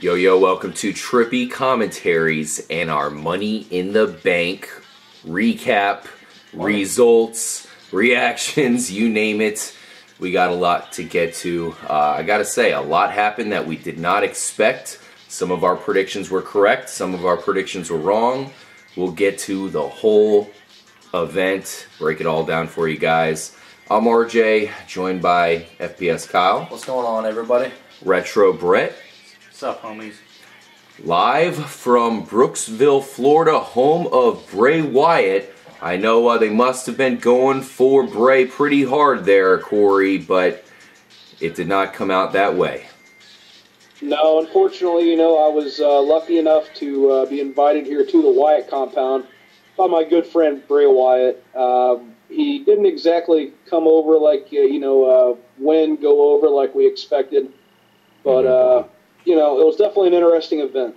Yo, yo, welcome to Trippy Commentaries and our Money in the Bank recap, results, reactions, you name it. We got a lot to get to. I gotta say, a lot happened that we did not expect. Some of our predictions were correct, some of our predictions were wrong. We'll get to the whole event, break it all down for you guys. I'm RJ, joined by FPS Kyle. What's going on, everybody? Retro Brett. What's up, homies? Live from Brooksville, Florida, home of Bray Wyatt. I know they must have been going for Bray pretty hard there, Corey, but it did not come out that way. No, unfortunately, I was lucky enough to be invited here to the Wyatt compound by my good friend Bray Wyatt. He didn't exactly come over like, go over like we expected, but, it was definitely an interesting event.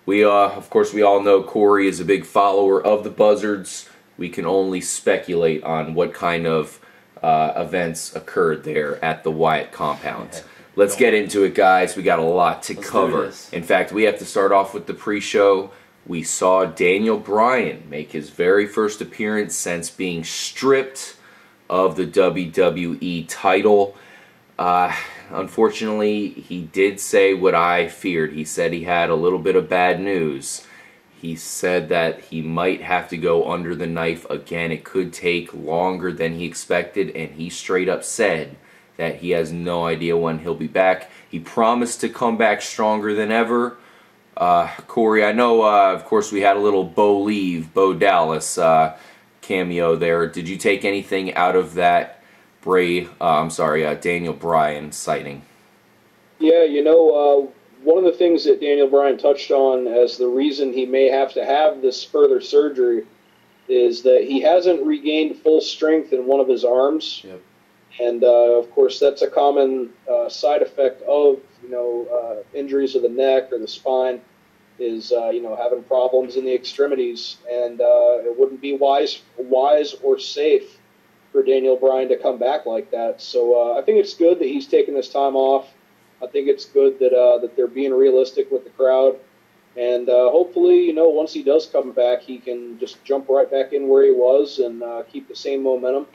We, of course, we all know Corey is a big follower of the Buzzards. We can only speculate on what kind of events occurred there at the Wyatt compound. Let's get into it, guys. We got a lot to cover. In fact, we have to start off with the pre-show. We saw Daniel Bryan make his very first appearance since being stripped of the WWE title. Unfortunately, he did say what I feared. He said he had a little bit of bad news. He said that he might have to go under the knife again. It could take longer than he expected, and he straight up said that he has no idea when he'll be back. He promised to come back stronger than ever. Corey, I know, of course, we had a little Bo Dallas cameo there. Did you take anything out of that Daniel Bryan sighting? Yeah, one of the things that Daniel Bryan touched on as the reason he may have to have this further surgery is that he hasn't regained full strength in one of his arms. Yep. And, of course, that's a common side effect of, injuries of the neck or the spine is, having problems in the extremities. And it wouldn't be wise or safe for Daniel Bryan to come back like that. So I think it's good that he's taking this time off. I think it's good that they're being realistic with the crowd. And hopefully, once he does come back, he can just jump right back in where he was and keep the same momentum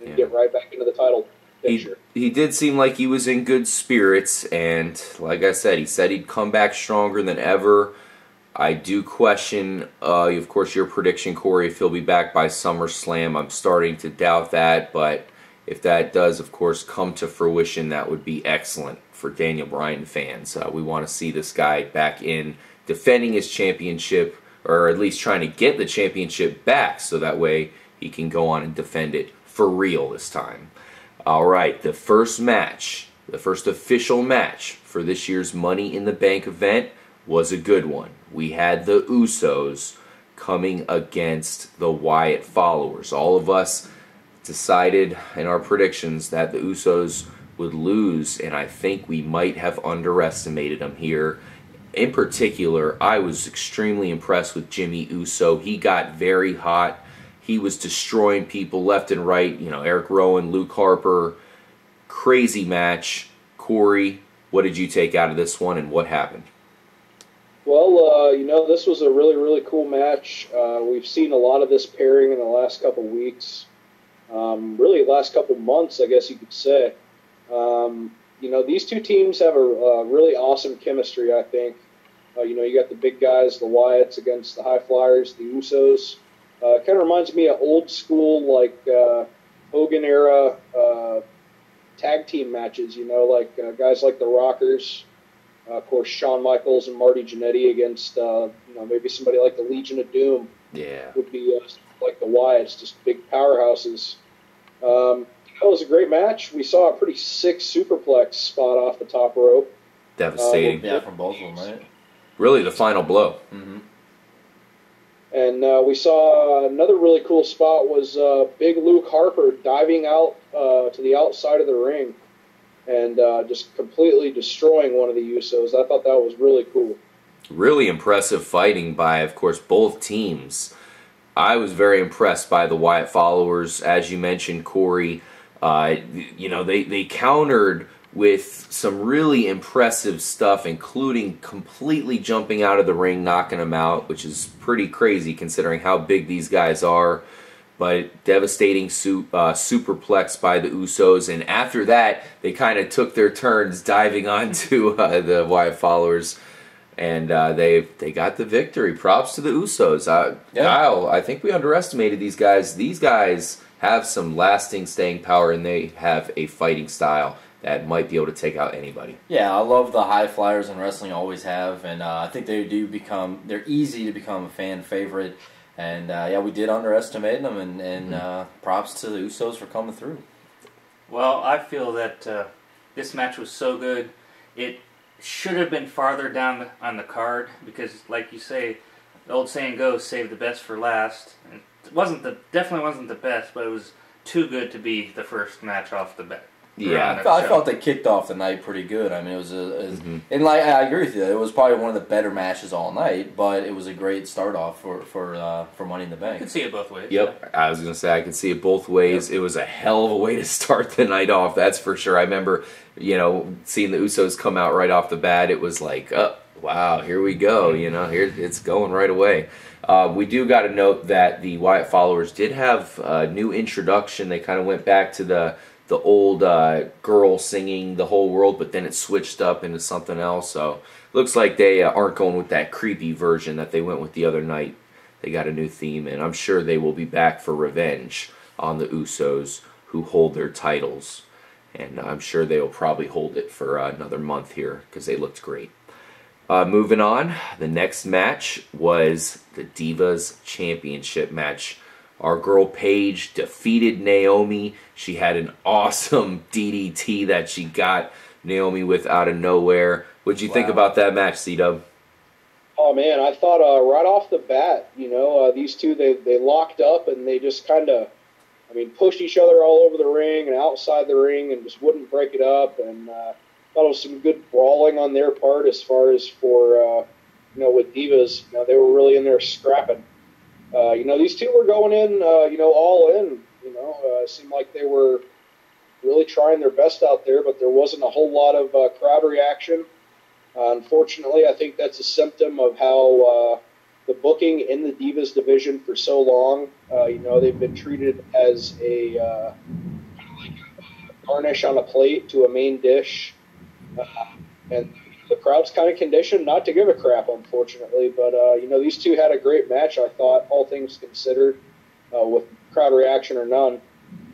and get right back into the title picture. He did seem like he was in good spirits, and like I said, he said he'd come back stronger than ever. I do question, of course, your prediction, Corey, if he'll be back by SummerSlam. I'm starting to doubt that, but if that does, of course, come to fruition, that would be excellent for Daniel Bryan fans. We want to see this guy back in defending his championship, or at least trying to get the championship back, so that way he can go on and defend it for real this time. All right, the first match, the first official match for this year's Money in the Bank event was a good one. We had the Usos coming against the Wyatt followers. All of us decided in our predictions that the Usos would lose, and I think we might have underestimated them here. In particular, I was extremely impressed with Jimmy Uso. He got very hot. He was destroying people left and right. Eric Rowan, Luke Harper. Crazy match. Corey, what did you take out of this one, and what happened? Well, this was a really, really cool match. We've seen a lot of this pairing in the last couple weeks. Really, the last couple months, I guess you could say. These two teams have a really awesome chemistry, I think. You got the big guys, the Wyatts against the High Flyers, the Usos. Kind of reminds me of old school, like Hogan era tag team matches, guys like the Rockers. Of course, Shawn Michaels and Marty Jannetty against, maybe somebody like the Legion of Doom. Yeah. Would be like the Wyatts, just big powerhouses. It was a great match. We saw a pretty sick superplex spot off the top rope. Devastating. From both of them, right? Really, the final blow. Mm-hmm. And we saw another really cool spot was Big Luke Harper diving out to the outside of the ring and just completely destroying one of the Usos. I thought that was really cool. Really impressive fighting by, of course, both teams. I was very impressed by the Wyatt followers. As you mentioned, Corey, they countered with some really impressive stuff, including completely jumping out of the ring, knocking them out, which is pretty crazy considering how big these guys are. But devastating superplex by the Usos, and after that, they kind of took their turns diving onto the Wyatt followers, and they got the victory. Props to the Usos. Kyle, I think we underestimated these guys. These guys have some lasting staying power, and they have a fighting style that might be able to take out anybody. Yeah, I love the high flyers in wrestling, always have, and I think they're easy to become a fan favorite. And, we did underestimate them, and props to the Usos for coming through. Well, I feel that this match was so good, it should have been farther down on the card, because, like you say, the old saying goes, save the best for last. It definitely wasn't the best, but it was too good to be the first match off the bat. Yeah, I felt they kicked off the night pretty good. I mean, it was and I agree with you. It was probably one of the better matches all night, but it was a great start off for Money in the Bank. I can see it both ways. Yep, yeah. I was gonna say I can see it both ways. Yep. It was a hell of a way to start the night off. That's for sure. I remember, seeing the Usos come out right off the bat. It was like, oh wow, here we go. Here it's going right away. We do got to note that the Wyatt followers did have a new introduction. They kind of went back to the old girl singing The Whole World, but then it switched up into something else. So looks like they aren't going with that creepy version that they went with the other night. They got a new theme, and I'm sure they will be back for revenge on the Usos, who hold their titles. And I'm sure they will probably hold it for another month here, because they looked great. Moving on, the next match was the Divas Championship match. Our girl Paige defeated Naomi. She had an awesome DDT that she got Naomi with out of nowhere. What'd you think about that match, C-Dub? Oh, man, I thought right off the bat, these two, they locked up and they just kind of, pushed each other all over the ring and outside the ring and just wouldn't break it up. And I thought it was some good brawling on their part as far as for, with Divas. They were really in there scrapping. These two were going in, all in. It seemed like they were really trying their best out there, but there wasn't a whole lot of crowd reaction. Unfortunately, I think that's a symptom of how the booking in the Divas division for so long, they've been treated as a garnish on a plate to a main dish. And the crowd's kind of conditioned not to give a crap, unfortunately. But, these two had a great match, I thought, all things considered, with crowd reaction or none.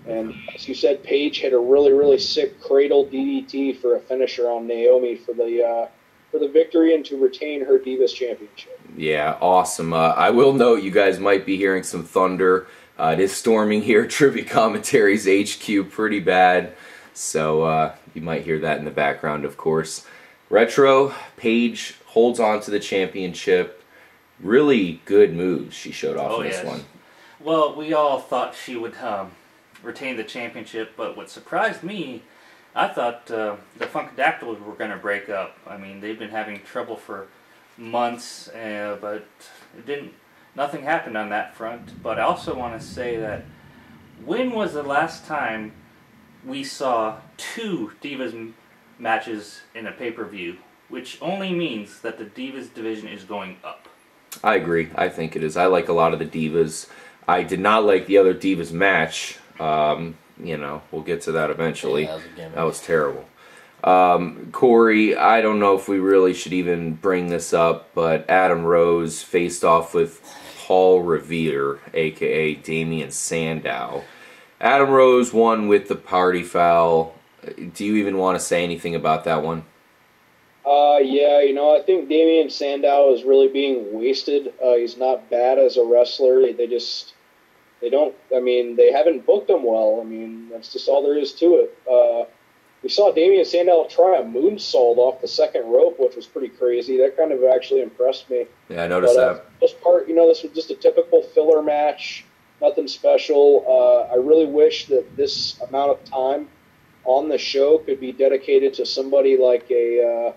And as you said, Paige hit a really, really sick cradle DDT for a finisher on Naomi for the victory and to retain her Divas Championship. Yeah, awesome. I will note you guys might be hearing some thunder. It is storming here at Trippy Commentaries HQ pretty bad. So you might hear that in the background, of course. Retro, Paige holds on to the championship. Really good moves she showed off in this one. Well, we all thought she would retain the championship, but what surprised me, I thought the Funkadactyls were going to break up. They've been having trouble for months, but nothing happened on that front. But I also want to say that when was the last time we saw two Divas matches in a pay-per-view, which only means that the Divas division is going up? I agree. I think it is. I like a lot of the Divas. I did not like the other Divas match. We'll get to that eventually. Yeah, that was terrible. Corey, I don't know if we really should even bring this up, but Adam Rose faced off with Paul Revere, a.k.a. Damian Sandow. Adam Rose won with the party foul. Do you even want to say anything about that one? I think Damian Sandow is really being wasted. He's not bad as a wrestler. They haven't booked him well. That's just all there is to it. We saw Damian Sandow try a moonsault off the second rope, which was pretty crazy. That kind of actually impressed me. Yeah, I noticed that. For the most part, this was just a typical filler match. Nothing special. I really wish that this amount of time on the show could be dedicated to somebody like an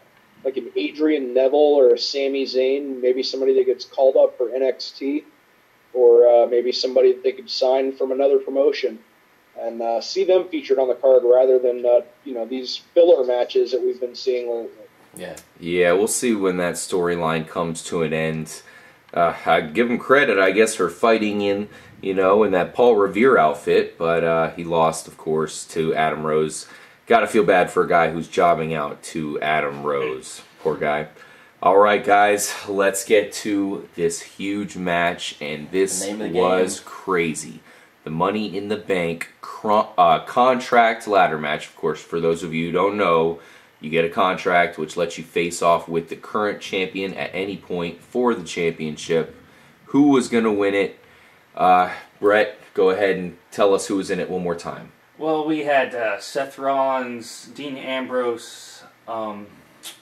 Adrian Neville or a Sami Zayn, maybe somebody that gets called up for NXT, or maybe somebody that they could sign from another promotion. and see them featured on the card rather than these filler matches that we've been seeing lately. Yeah, we'll see when that storyline comes to an end. I give him credit, I guess, for fighting in that Paul Revere outfit, but he lost, of course, to Adam Rose. Got to feel bad for a guy who's jobbing out to Adam Rose. Poor guy. All right, guys, let's get to this huge match, and this was crazy. The Money in the Bank contract ladder match. Of course, for those of you who don't know, you get a contract which lets you face off with the current champion at any point for the championship. Who was going to win it? Brett, go ahead and tell us who was in it one more time. Well, we had Seth Rollins, Dean Ambrose, let's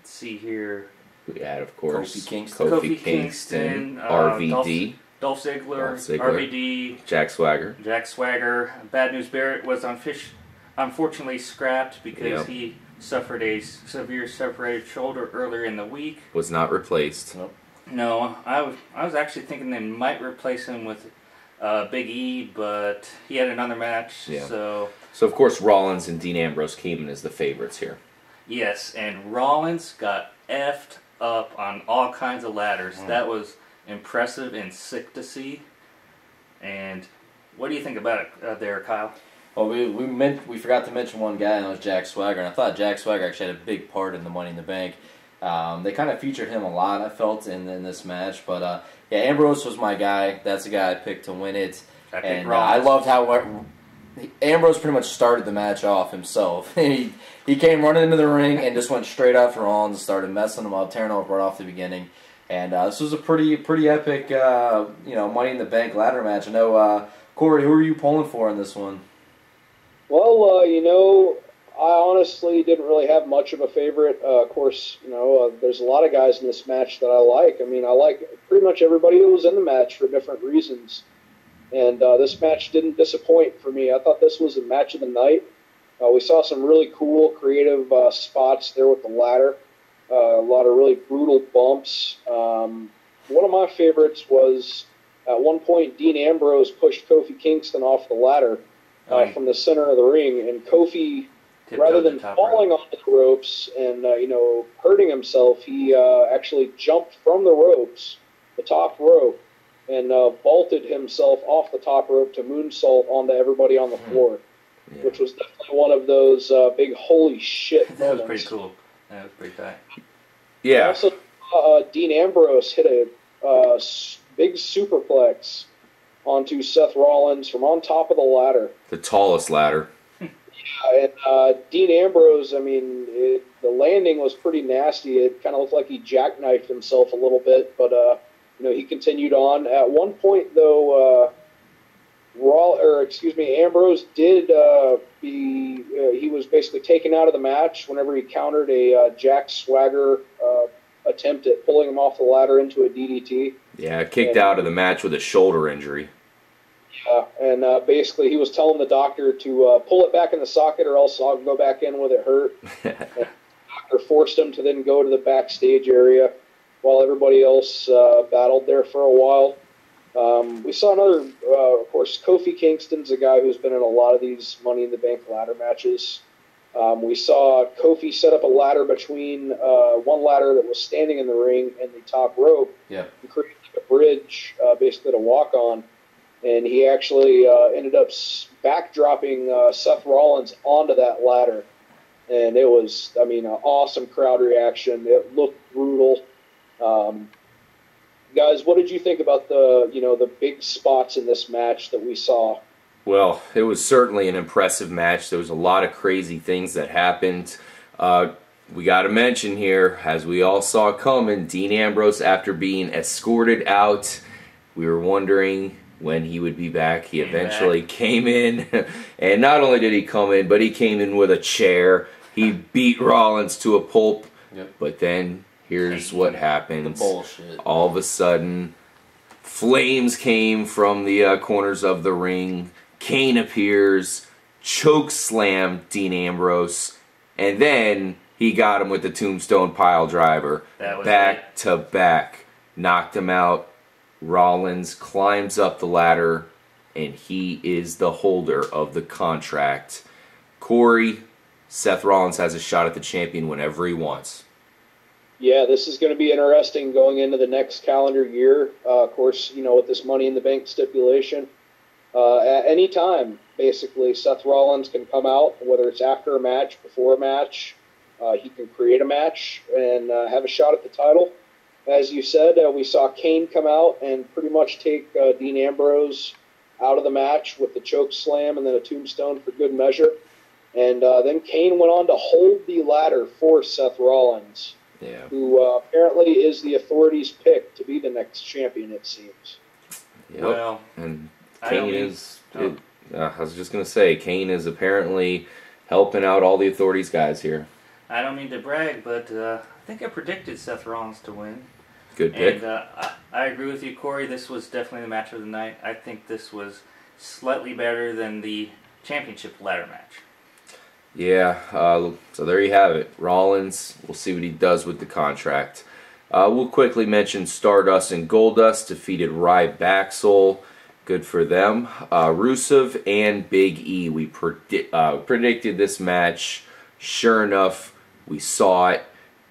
see here. We had, of course, Kofi Kingston, RVD. Dolph Ziggler, RVD. Jack Swagger. Bad News Barrett was unfortunately scrapped because he suffered a severe separated shoulder earlier in the week. Was not replaced. Nope. No, I was actually thinking they might replace him with Big E, but he had another match. Yeah. So of course Rollins and Dean Ambrose came in as the favorites here. Yes, and Rollins got effed up on all kinds of ladders. That was impressive and sick to see. And what do you think about it there, Kyle? Well, we forgot to mention one guy, and that was Jack Swagger. And I thought Jack Swagger actually had a big part in the Money in the Bank. They kind of featured him a lot, I felt, in this match. But Ambrose was my guy. That's the guy I picked to win it. I loved how Ambrose pretty much started the match off himself. He came running into the ring and just went straight after Rollins and started messing him up, tearing him up right off the beginning. And this was a pretty epic, Money in the Bank ladder match. I know, Corey, who are you pulling for in this one? Well, I honestly didn't really have much of a favorite. Of course, there's a lot of guys in this match that I like. I mean, I like pretty much everybody that was in the match for different reasons. And this match didn't disappoint for me. I thought this was a match of the night. We saw some really cool, creative spots there with the ladder. A lot of really brutal bumps. One of my favorites was, at one point, Dean Ambrose pushed Kofi Kingston off the ladder from the center of the ring, and Kofi, rather than falling onto the ropes and hurting himself, he actually jumped from the ropes, the top rope, and vaulted himself off the top rope to moonsault onto everybody on the floor, which was definitely one of those big holy shit moments. That was pretty cool. That was pretty tight. Yeah. Also, Dean Ambrose hit a big superplex onto Seth Rollins from on top of the ladder. The tallest ladder. Yeah, and Dean Ambrose, I mean, the landing was pretty nasty. It kind of looked like he jackknifed himself a little bit, but he continued on. At one point, though, Ambrose did he was basically taken out of the match whenever he countered a Jack Swagger attempt at pulling him off the ladder into a DDT. Yeah, kicked out of the match with a shoulder injury. Yeah, and basically he was telling the doctor to pull it back in the socket or else I'll go back in with it hurt. And the doctor forced him to then go to the backstage area while everybody else battled there for a while. We saw another, of course, Kofi Kingston's a guy who's been in a lot of these Money in the Bank ladder matches. We saw Kofi set up a ladder between one ladder that was standing in the ring and the top rope. Yeah. He created a bridge, basically to walk on. And he actually ended up backdropping Seth Rollins onto that ladder. And it was, an awesome crowd reaction. It looked brutal. Guys, what did you think about the big spots in this match that we saw? Well, it was certainly an impressive match. There was a lot of crazy things that happened. We got to mention here, as we all saw coming, Dean Ambrose, after being escorted out, we were wondering when he would be back. He eventually came in, and not only did he come in, but he came in with a chair. He beat Rollins to a pulp, but then here's what happened. The bullshit. All of a sudden, flames came from the corners of the ring. Kane appears, choke slam Dean Ambrose, and then he got him with the tombstone pile driver. Back to back. Knocked him out. Rollins climbs up the ladder, and he is the holder of the contract. Corey, Seth Rollins has a shot at the champion whenever he wants. Yeah, this is going to be interesting going into the next calendar year. Of course, with this Money in the Bank stipulation, at any time, basically, Seth Rollins can come out, whether it's after a match, before a match. He can create a match and have a shot at the title. As you said, we saw Kane come out and pretty much take Dean Ambrose out of the match with the choke slam and then a tombstone for good measure. And then Kane went on to hold the ladder for Seth Rollins, who apparently is the Authority's pick to be the next champion, it seems. Yep. Well, and Kane I was just going to say, Kane is apparently helping out all the Authority's guys here. I don't mean to brag, but I think I predicted Seth Rollins to win. Good pick. And I agree with you, Corey. This was definitely the match of the night. I think this was slightly better than the championship ladder match. Yeah, so there you have it. Rollins, we'll see what he does with the contract. We'll quickly mention Stardust and Goldust defeated Ryback. Good for them. Rusev and Big E, we predicted this match. Sure enough, we saw it.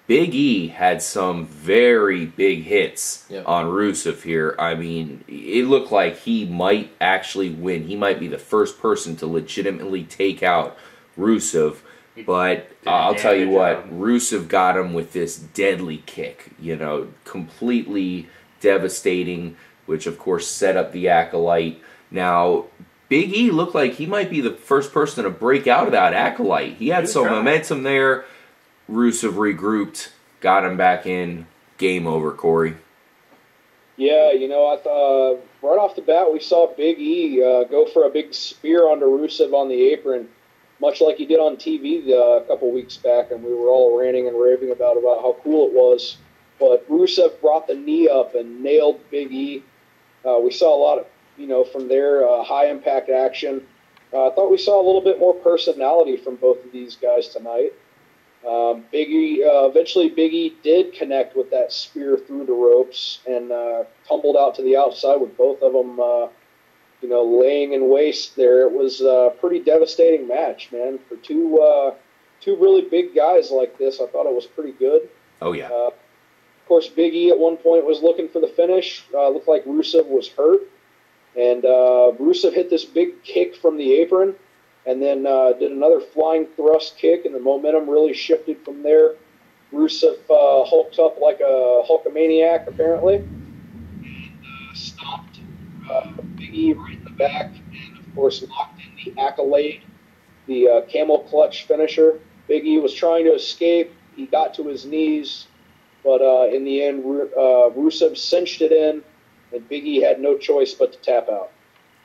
Big E had some very big hits on Rusev here. I mean, it looked like he might actually win. He might be the first person to legitimately take out Rusev. But I'll tell you what, Rusev got him with this deadly kick. Completely devastating, which of course set up the Acolyte. Now, Big E looked like he might be the first person to break out of that Acolyte. He had some momentum there. Rusev regrouped, got him back in. Game over, Corey. Yeah, I thought right off the bat we saw Big E go for a big spear onto Rusev on the apron, much like he did on TV a couple weeks back, and we were all ranting and raving about how cool it was. But Rusev brought the knee up and nailed Big E. We saw a lot of, from there, high-impact action. I thought we saw a little bit more personality from both of these guys tonight. Eventually Big E did connect with that spear through the ropes and tumbled out to the outside with both of them, laying in waste there. It was a pretty devastating match, man. For two really big guys like this, I thought it was pretty good. Oh, yeah. Of course, Big E at one point was looking for the finish. Looked like Rusev was hurt. And Rusev hit this big kick from the apron and then did another flying thrust kick, and the momentum really shifted from there. Rusev hulked up like a Hulkamaniac, apparently, and stomped Big E right in the back, and of course locked in the Accolade, the camel clutch finisher. Big E was trying to escape. He got to his knees, but in the end, Rusev cinched it in, and Big E had no choice but to tap out.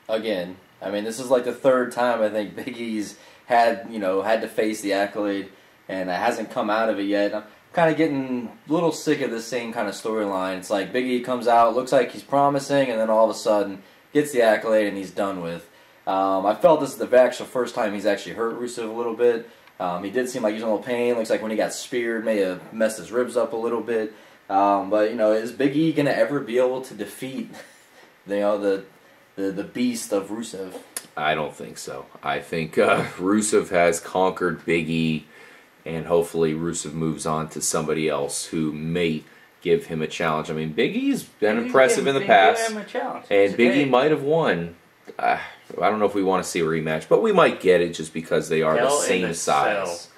Again. I mean, this is like the third time I think Big E's had to face the Accolade, and hasn't come out of it yet. I'm kind of getting a little sick of this same kind of storyline. It's like Big E comes out, looks like he's promising, and then all of a sudden gets the Accolade and he's done with. I felt this is the actual first time he's actually hurt Rusev a little bit. He did seem like he was in a little pain. Looks like when he got speared, may have messed his ribs up a little bit. But is Big E gonna ever be able to defeat the beast of Rusev? I don't think so. I think Rusev has conquered Big E, and hopefully Rusev moves on to somebody else who may give him a challenge. I mean, Big E's been impressive in the past, and Big E might have won. I don't know if we want to see a rematch, but we might get it just because they are the same size.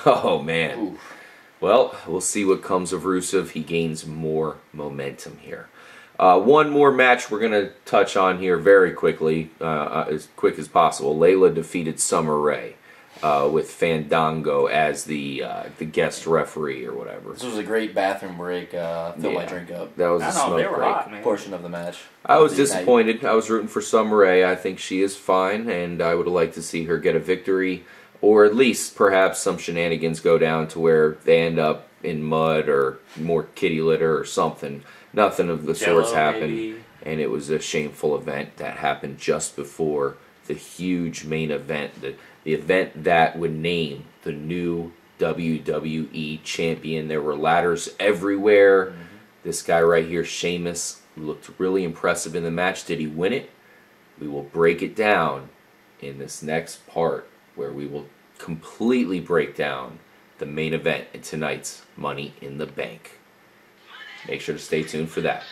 Oh, man. Oof. Well, we'll see what comes of Rusev. He gains more momentum here. One more match we're going to touch on here very quickly, as quick as possible. Layla defeated Summer Rae with Fandango as the guest referee or whatever. This was a great bathroom break. Fill my drink up. That was a smoke break. Portion of the match. I was disappointed. I was rooting for Summer Rae. I think she is fine, and I would like to see her get a victory, or at least perhaps some shenanigans go down to where they end up in mud or more kitty litter or something. Nothing of the sorts happened, and it was a shameful event that happened just before the huge main event, the event that would name the new WWE champion. There were ladders everywhere. Mm-hmm. This guy right here, Sheamus, looked really impressive in the match. Did he win it? we will break it down in this next part where we will completely break down the main event in tonight's Money in the Bank. Make sure to stay tuned for that.